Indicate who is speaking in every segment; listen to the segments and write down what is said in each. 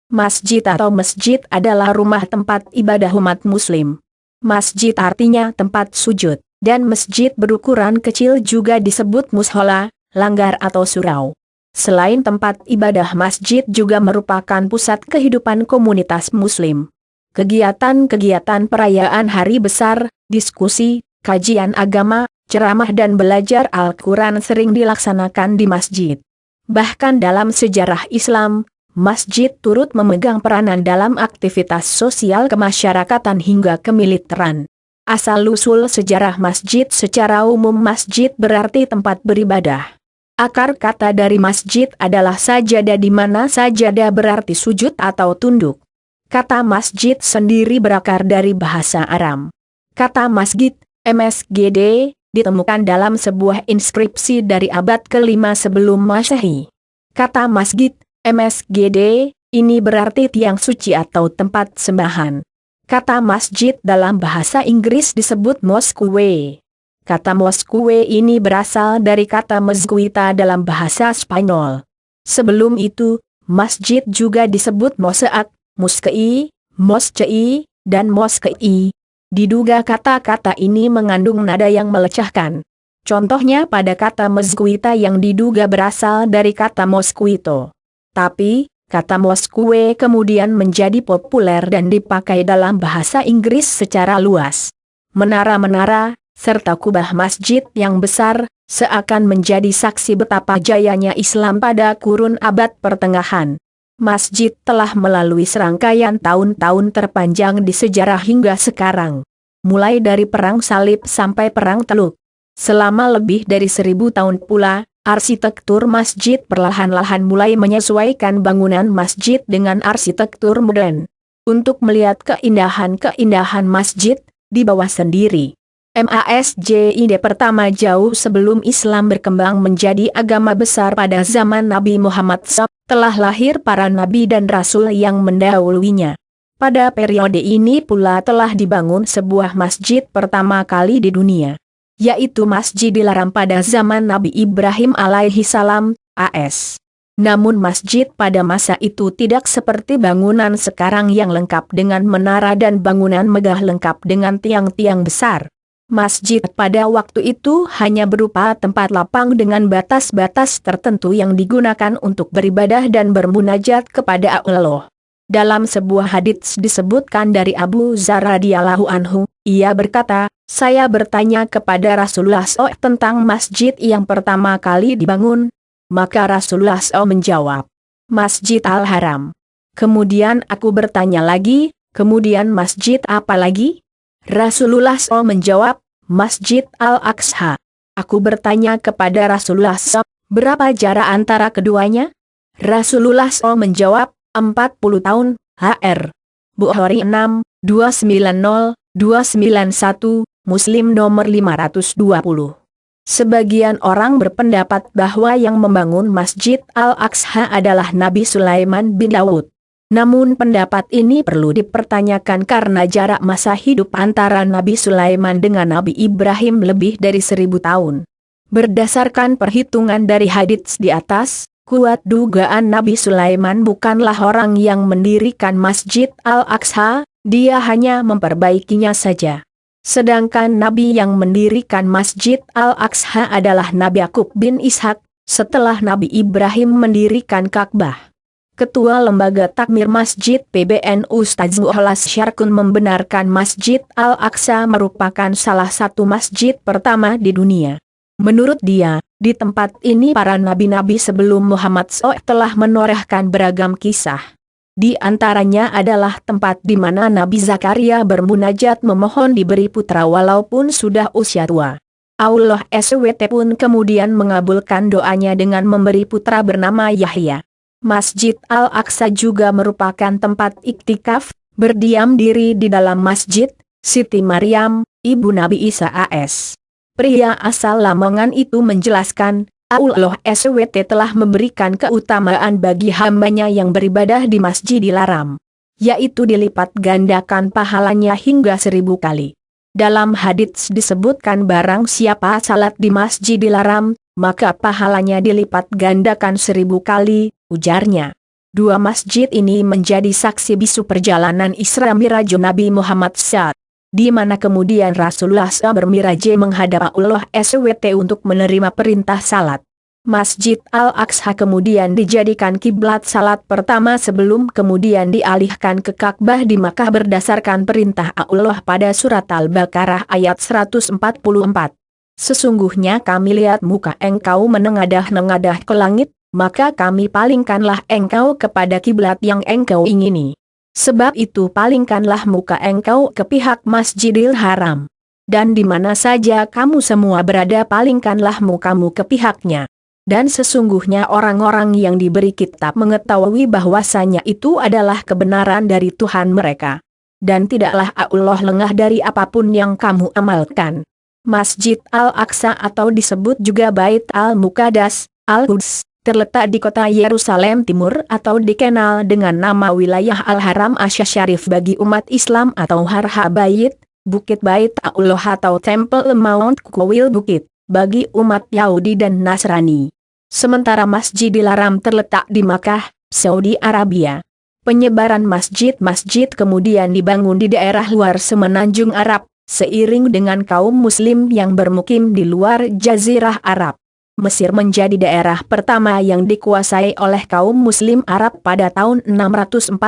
Speaker 1: Masjid atau masjid adalah rumah tempat ibadah umat muslim. Masjid artinya tempat sujud, dan masjid berukuran kecil juga disebut mushola, langgar atau surau. Selain tempat ibadah, masjid juga merupakan pusat kehidupan komunitas muslim. Kegiatan-kegiatan perayaan hari besar, diskusi, kajian agama, ceramah dan belajar Al-Quran sering dilaksanakan di masjid. Bahkan dalam sejarah Islam, masjid turut memegang peranan dalam aktivitas sosial kemasyarakatan hingga kemiliteran. Asal-usul sejarah masjid: secara umum masjid berarti tempat beribadah. Akar kata dari masjid adalah sajadah, di mana sajadah berarti sujud atau tunduk. Kata masjid sendiri berakar dari bahasa Aram. Kata masjid, MSGD, ditemukan dalam sebuah inskripsi dari abad ke-5 sebelum Masehi. Kata masjid, MSGD, ini berarti tiang suci atau tempat sembahan. Kata masjid dalam bahasa Inggris disebut mosque. Kata mosque ini berasal dari kata mezquita dalam bahasa Spanyol. Sebelum itu, masjid juga disebut moseak, muskei, moscei, dan moskei. Diduga kata-kata ini mengandung nada yang melecahkan. Contohnya pada kata mezquita yang diduga berasal dari kata mosquito. Tapi, kata mosque kemudian menjadi populer dan dipakai dalam bahasa Inggris secara luas. Menara-menara, serta kubah masjid yang besar, seakan menjadi saksi betapa jayanya Islam pada kurun abad pertengahan. Masjid telah melalui serangkaian tahun-tahun terpanjang di sejarah hingga sekarang. Mulai dari Perang Salib sampai Perang Teluk. Selama lebih dari 1000 tahun pula, arsitektur masjid perlahan-lahan mulai menyesuaikan bangunan masjid dengan arsitektur modern. Untuk melihat keindahan-keindahan masjid, di bawah sendiri. Masjid pertama jauh sebelum Islam berkembang menjadi agama besar pada zaman Nabi Muhammad SAW, telah lahir para nabi dan rasul yang mendahulunya. Pada periode ini pula telah dibangun sebuah masjid pertama kali di dunia, yaitu Masjidil Haram pada zaman Nabi Ibrahim alaihi salam, AS. Namun masjid pada masa itu tidak seperti bangunan sekarang yang lengkap dengan menara dan bangunan megah lengkap dengan tiang-tiang besar. Masjid pada waktu itu hanya berupa tempat lapang dengan batas-batas tertentu yang digunakan untuk beribadah dan bermunajat kepada Allah. Dalam sebuah hadits disebutkan dari Abu Dzar radhiyallahu anhu, ia berkata, "Saya bertanya kepada Rasulullah SAW tentang masjid yang pertama kali dibangun." Maka Rasulullah SAW menjawab, "Masjid Al-Haram." Kemudian aku bertanya lagi, "Kemudian masjid apa lagi?" Rasulullah SAW menjawab, "Masjid Al-Aqsa." Aku bertanya kepada Rasulullah SAW, "Berapa jarak antara keduanya?" Rasulullah SAW menjawab, 40 tahun, Hr. Bukhari 6, 290-291, Muslim nomor 520. Sebagian orang berpendapat bahwa yang membangun Masjid Al-Aqsa adalah Nabi Sulaiman bin Daud. Namun pendapat ini perlu dipertanyakan karena jarak masa hidup antara Nabi Sulaiman dengan Nabi Ibrahim lebih dari 1000 tahun. Berdasarkan perhitungan dari hadits di atas, kuat dugaan Nabi Sulaiman bukanlah orang yang mendirikan Masjid Al-Aqsa, dia hanya memperbaikinya saja. Sedangkan Nabi yang mendirikan Masjid Al-Aqsa adalah Nabi Yakub bin Ishak, setelah Nabi Ibrahim mendirikan Ka'bah. Ketua Lembaga Takmir Masjid PBN Ustaz Mukhlas Syarkun membenarkan Masjid Al-Aqsa merupakan salah satu masjid pertama di dunia. Menurut dia, di tempat ini para nabi-nabi sebelum Muhammad SAW telah menorehkan beragam kisah. Di antaranya adalah tempat di mana Nabi Zakaria bermunajat memohon diberi putra walaupun sudah usia tua. Allah SWT pun kemudian mengabulkan doanya dengan memberi putra bernama Yahya. Masjid Al-Aqsa juga merupakan tempat iktikaf, berdiam diri di dalam masjid, Siti Maryam, ibu Nabi Isa AS. Pria asal Lamongan itu menjelaskan, Allah SWT telah memberikan keutamaan bagi hambanya yang beribadah di Masjidil Haram, yaitu dilipat gandakan pahalanya hingga 1000 kali. Dalam hadits disebutkan barang siapa salat di Masjidil Haram, maka pahalanya dilipat gandakan 1000 kali, ujarnya. Dua masjid ini menjadi saksi bisu perjalanan Isra Miraj Nabi Muhammad SAW, di mana kemudian Rasulullah SAW bermiraj menghadap Allah SWT untuk menerima perintah salat. Masjid Al-Aqsa kemudian dijadikan kiblat salat pertama sebelum kemudian dialihkan ke Ka'bah di Makkah berdasarkan perintah Allah pada surat Al-Baqarah ayat 144. Sesungguhnya kami lihat muka engkau menengadah-nengadah ke langit, maka kami palingkanlah engkau kepada kiblat yang engkau ingini. Sebab itu palingkanlah muka engkau ke pihak Masjidil Haram. Dan di mana saja kamu semua berada palingkanlah mukamu ke pihaknya. Dan sesungguhnya orang-orang yang diberi kitab mengetahui bahwasanya itu adalah kebenaran dari Tuhan mereka. Dan tidaklah Allah lengah dari apapun yang kamu amalkan. Masjid Al-Aqsa atau disebut juga Bait Al-Muqaddas, Al-Quds, terletak di kota Yerusalem Timur atau dikenal dengan nama wilayah Al-Haram Asy-Syarif bagi umat Islam atau Harha Bait, Bukit Bait Allah atau Temple Mount Kuil Bukit, bagi umat Yahudi dan Nasrani. Sementara Masjidil Haram terletak di Makkah, Saudi Arabia. Penyebaran masjid-masjid kemudian dibangun di daerah luar semenanjung Arab, seiring dengan kaum muslim yang bermukim di luar Jazirah Arab. Mesir menjadi daerah pertama yang dikuasai oleh kaum muslim Arab pada tahun 640.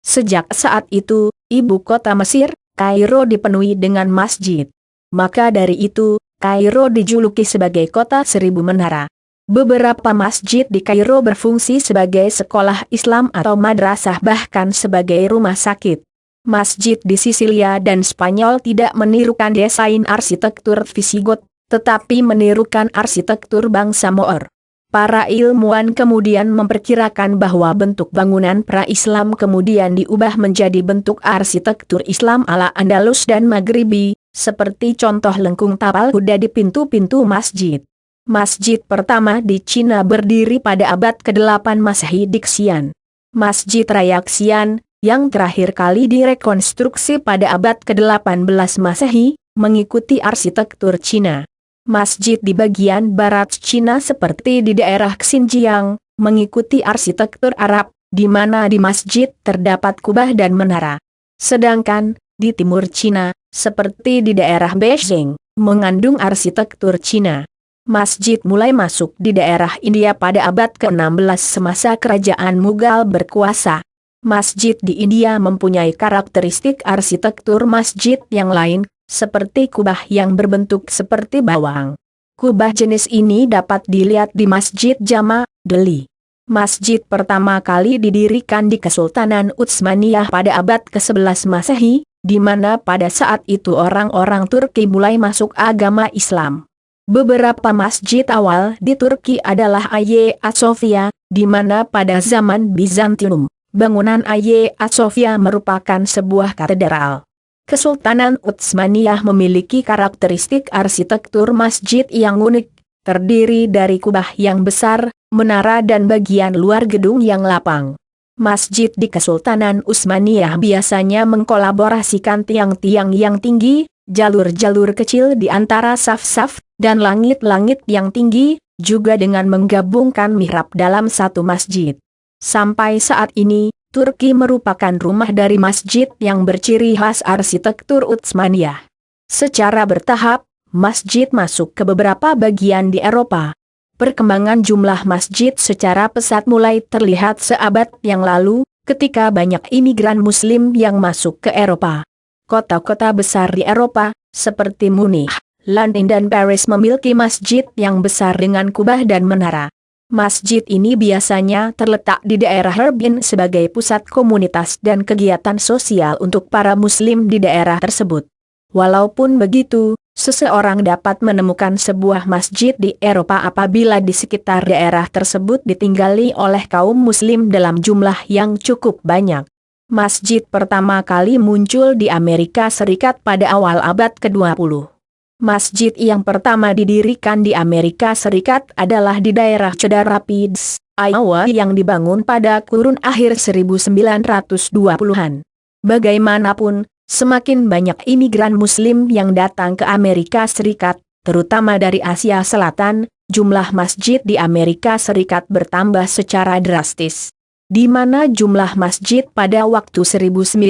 Speaker 1: Sejak saat itu, ibu kota Mesir, Kairo dipenuhi dengan masjid. Maka dari itu, Kairo dijuluki sebagai kota seribu menara. Beberapa masjid di Kairo berfungsi sebagai sekolah Islam atau madrasah bahkan sebagai rumah sakit. Masjid di Sisilia dan Spanyol tidak menirukan desain arsitektur Visigot, tetapi menirukan arsitektur bangsa Moor. Para ilmuwan kemudian memperkirakan bahwa bentuk bangunan pra-Islam kemudian diubah menjadi bentuk arsitektur Islam ala Andalus dan Maghribi, seperti contoh lengkung tapal kuda di pintu-pintu masjid. Masjid pertama di Cina berdiri pada abad ke-8 Masehi di Xi'an. Masjid Raya Xi'an, yang terakhir kali direkonstruksi pada abad ke-18 Masehi, mengikuti arsitektur Cina. Masjid di bagian barat Cina seperti di daerah Xinjiang, mengikuti arsitektur Arab, di mana di masjid terdapat kubah dan menara. Sedangkan, di timur Cina, seperti di daerah Beijing, mengandung arsitektur Cina. Masjid mulai masuk di daerah India pada abad ke-16 semasa kerajaan Mughal berkuasa. Masjid di India mempunyai karakteristik arsitektur masjid yang lain, seperti kubah yang berbentuk seperti bawang. Kubah jenis ini dapat dilihat di Masjid Jama, Delhi. Masjid pertama kali didirikan di Kesultanan Utsmaniyah pada abad ke-11 Masehi, di mana pada saat itu orang-orang Turki mulai masuk agama Islam. Beberapa masjid awal di Turki adalah Hagia Sophia, di mana pada zaman Bizantium, bangunan Hagia Sophia merupakan sebuah katedral. Kesultanan Utsmaniyah memiliki karakteristik arsitektur masjid yang unik, terdiri dari kubah yang besar, menara dan bagian luar gedung yang lapang. Masjid di Kesultanan Utsmaniyah biasanya mengkolaborasikan tiang-tiang yang tinggi, jalur-jalur kecil di antara saf-saf, dan langit-langit yang tinggi, juga dengan menggabungkan mihrab dalam satu masjid. Sampai saat ini, Turki merupakan rumah dari masjid yang berciri khas arsitektur Utsmaniyah. Secara bertahap, masjid masuk ke beberapa bagian di Eropa. Perkembangan jumlah masjid secara pesat mulai terlihat seabad yang lalu, ketika banyak imigran Muslim yang masuk ke Eropa. Kota-kota besar di Eropa, seperti Munich, London dan Paris memiliki masjid yang besar dengan kubah dan menara. Masjid ini biasanya terletak di daerah Harbin sebagai pusat komunitas dan kegiatan sosial untuk para Muslim di daerah tersebut. Walaupun begitu, seseorang dapat menemukan sebuah masjid di Eropa apabila di sekitar daerah tersebut ditinggali oleh kaum Muslim dalam jumlah yang cukup banyak. Masjid pertama kali muncul di Amerika Serikat pada awal abad ke-20. Masjid yang pertama didirikan di Amerika Serikat adalah di daerah Cedar Rapids, Iowa yang dibangun pada kurun akhir 1920-an. Bagaimanapun, semakin banyak imigran Muslim yang datang ke Amerika Serikat, terutama dari Asia Selatan, jumlah masjid di Amerika Serikat bertambah secara drastis. di mana jumlah masjid pada waktu 1950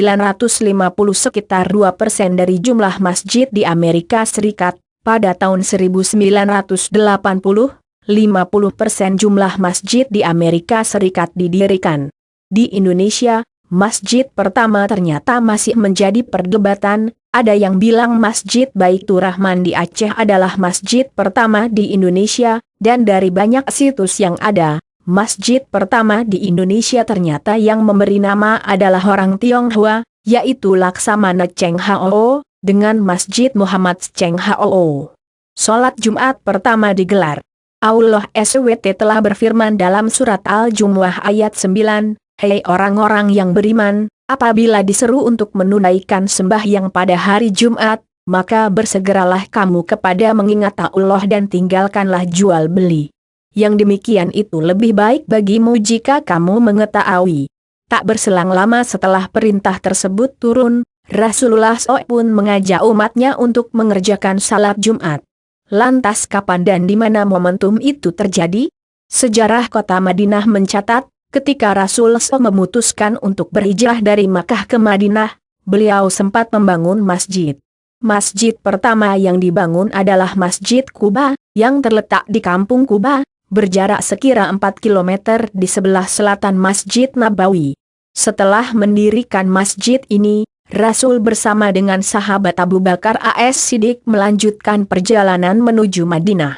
Speaker 1: sekitar 2% dari jumlah masjid di Amerika Serikat. Pada tahun 1980, 50% jumlah masjid di Amerika Serikat didirikan. Di Indonesia, masjid pertama ternyata masih menjadi perdebatan. Ada yang bilang Masjid Baitur Rahman di Aceh adalah masjid pertama di Indonesia, dan dari banyak situs yang ada, masjid pertama di Indonesia ternyata yang memberi nama adalah orang Tionghoa, yaitu Laksamana Cheng Hao, dengan Masjid Muhammad Cheng Hao. Salat Jumat pertama digelar. Allah SWT telah berfirman dalam surat Al-Jumu'ah ayat 9, "Hei orang-orang yang beriman, apabila diseru untuk menunaikan sembahyang pada hari Jumat, maka bersegeralah kamu kepada mengingat Allah dan tinggalkanlah jual beli. Yang demikian itu lebih baik bagimu jika kamu mengetahui." Tak berselang lama setelah perintah tersebut turun, Rasulullah SAW pun mengajak umatnya untuk mengerjakan salat Jumat. Lantas kapan dan di mana momentum itu terjadi? Sejarah kota Madinah mencatat, ketika Rasul SAW memutuskan untuk berhijrah dari Makkah ke Madinah, beliau sempat membangun masjid. Masjid pertama yang dibangun adalah Masjid Quba, yang terletak di Kampung Quba, berjarak sekira 4 km di sebelah selatan Masjid Nabawi. Setelah mendirikan masjid ini, Rasul bersama dengan sahabat Abu Bakar As-Siddiq melanjutkan perjalanan menuju Madinah.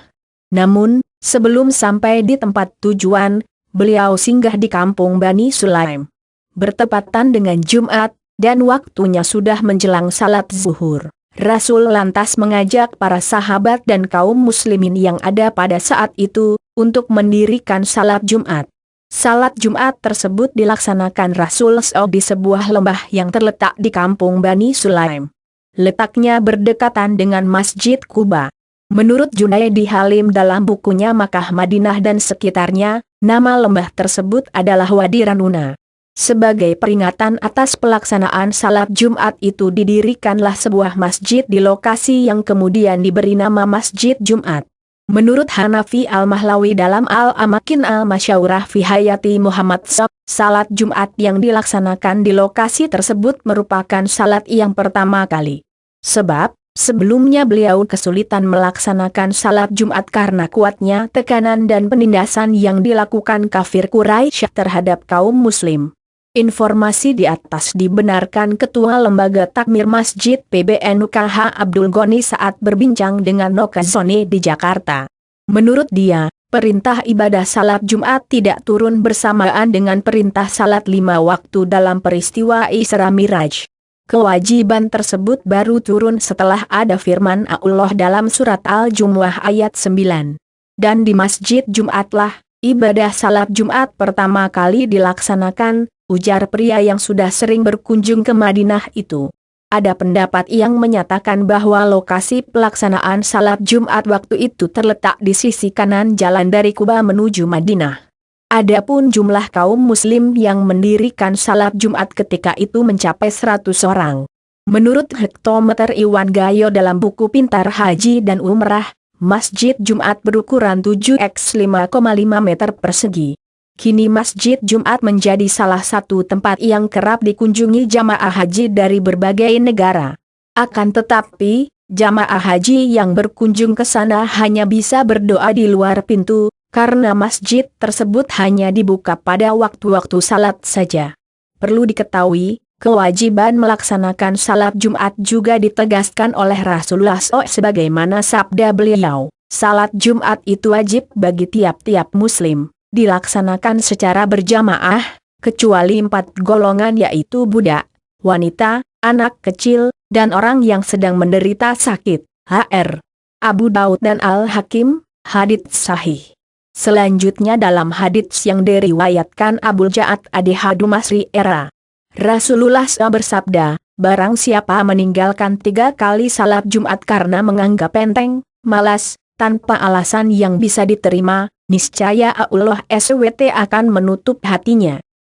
Speaker 1: Namun, sebelum sampai di tempat tujuan, beliau singgah di kampung Bani Sulaim. Bertepatan dengan Jumat, dan waktunya sudah menjelang salat zuhur. Rasul lantas mengajak para sahabat dan kaum muslimin yang ada pada saat itu, untuk mendirikan salat Jumat. Salat Jumat tersebut dilaksanakan Rasul SAW di sebuah lembah yang terletak di kampung Bani Sulaim. Letaknya berdekatan dengan Masjid Quba. Menurut Junaidi Halim dalam bukunya Makkah Madinah dan sekitarnya, nama lembah tersebut adalah Wadi Ranuna. Sebagai peringatan atas pelaksanaan salat Jumat itu didirikanlah sebuah masjid di lokasi yang kemudian diberi nama Masjid Jumat. Menurut Hanafi Al-Mahlawi dalam Al-Amakin Al-Masyaurah fi Hayati Muhammad SAW, salat Jumat yang dilaksanakan di lokasi tersebut merupakan salat yang pertama kali. Sebab, sebelumnya beliau kesulitan melaksanakan salat Jumat karena kuatnya tekanan dan penindasan yang dilakukan kafir Quraisy terhadap kaum muslim. Informasi di atas dibenarkan Ketua Lembaga Takmir Masjid PBNUKH Abdul Ghani saat berbincang dengan Nokazone di Jakarta. Menurut dia, perintah ibadah salat Jumat tidak turun bersamaan dengan perintah salat 5 waktu dalam peristiwa Isra Miraj. Kewajiban tersebut baru turun setelah ada firman Allah dalam surat Al-Jumu'ah ayat 9. Dan di Masjid Jumatlah, ibadah salat Jumat pertama kali dilaksanakan, ujar pria yang sudah sering berkunjung ke Madinah itu. Ada pendapat yang menyatakan bahwa lokasi pelaksanaan salat Jumat waktu itu terletak di sisi kanan jalan dari Kuba menuju Madinah. Adapun jumlah kaum muslim yang mendirikan salat Jumat ketika itu mencapai 100 orang. Menurut hektometer Iwan Gayo dalam buku Pintar Haji dan Umrah, Masjid Jumat berukuran 7x5,5 meter persegi. Kini Masjid Jumat menjadi salah satu tempat yang kerap dikunjungi jamaah haji dari berbagai negara. Akan tetapi, jamaah haji yang berkunjung ke sana hanya bisa berdoa di luar pintu, karena masjid tersebut hanya dibuka pada waktu-waktu salat saja. Perlu diketahui, kewajiban melaksanakan salat Jumat juga ditegaskan oleh Rasulullah SAW sebagaimana sabda beliau, salat Jumat itu wajib bagi tiap-tiap muslim. Dilaksanakan secara berjamaah, kecuali 4 golongan yaitu budak, wanita, anak kecil, dan orang yang sedang menderita sakit. Hr. Abu Daud dan Al-Hakim, hadits sahih. Selanjutnya dalam hadits yang diriwayatkan Abu Ja'ad Ad-Hadu Masri era, Rasulullah SAW bersabda, barang siapa meninggalkan 3 kali salat Jumat karena menganggap enteng, malas, tanpa alasan yang bisa diterima, niscaya Allah SWT akan menutup hatinya.